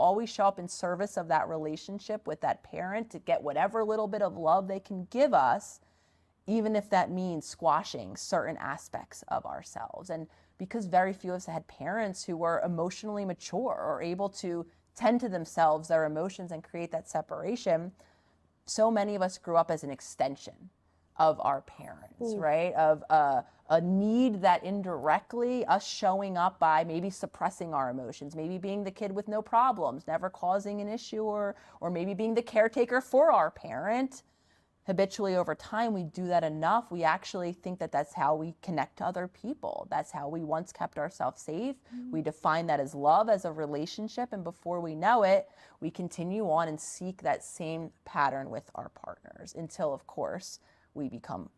always show up in service of that relationship with that parent to get whatever little bit of love they can give us, even if that means squashing certain aspects of ourselves. And because very few of us had parents who were emotionally mature or able to tend to themselves, their emotions, and create that separation, so many of us grew up as an extension of our parents, right? Of a need that indirectly us showing up by maybe suppressing our emotions, maybe being the kid with no problems, never causing an issue, or maybe being the caretaker for our parent. Habitually over time, we do that enough, we actually think that that's how we connect to other people. That's how we once kept ourselves safe. We define that as love, as a relationship, and before we know it, we continue on and seek that same pattern with our partners until, of course, we become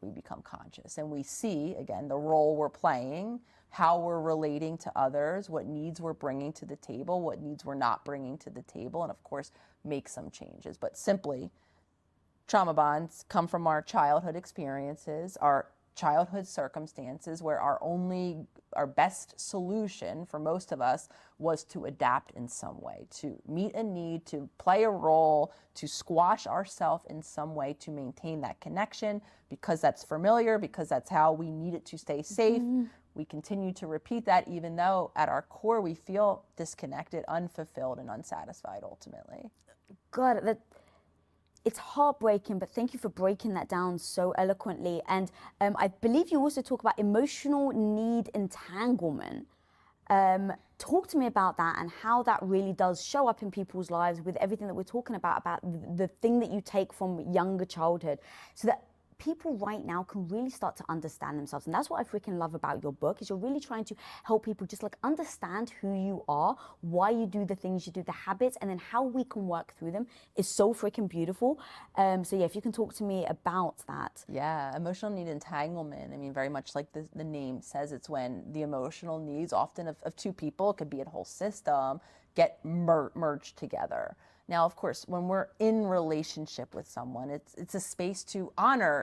conscious and we see, again, the role we're playing, how we're relating to others, what needs we're bringing to the table, what needs we're not bringing to the table, and of course, make some changes. But simply, trauma bonds come from our childhood experiences, our childhood circumstances, where our best solution for most of us was to adapt in some way, to meet a need, to play a role, to squash ourselves in some way to maintain that connection, because that's familiar, because that's how we need it to stay safe. We continue to repeat that even though at our core we feel disconnected, unfulfilled, and unsatisfied ultimately. God, it's heartbreaking, but thank you for breaking that down so eloquently. And I believe you also talk about emotional need entanglement. Talk to me about that and how that really does show up in people's lives with everything that we're talking about the thing that you take from younger childhood, so that people right now can really start to understand themselves. And that's what I freaking love about your book, is you're really trying to help people just like understand who you are, why you do the things you do, the habits, and then how we can work through them is so freaking beautiful. So yeah, if you can talk to me about that. Yeah, emotional need entanglement. I mean, very much like the name says, it's when the emotional needs, often of two people, it could be a whole system, get merged together. Now, of course, when we're in relationship with someone, it's a space to honor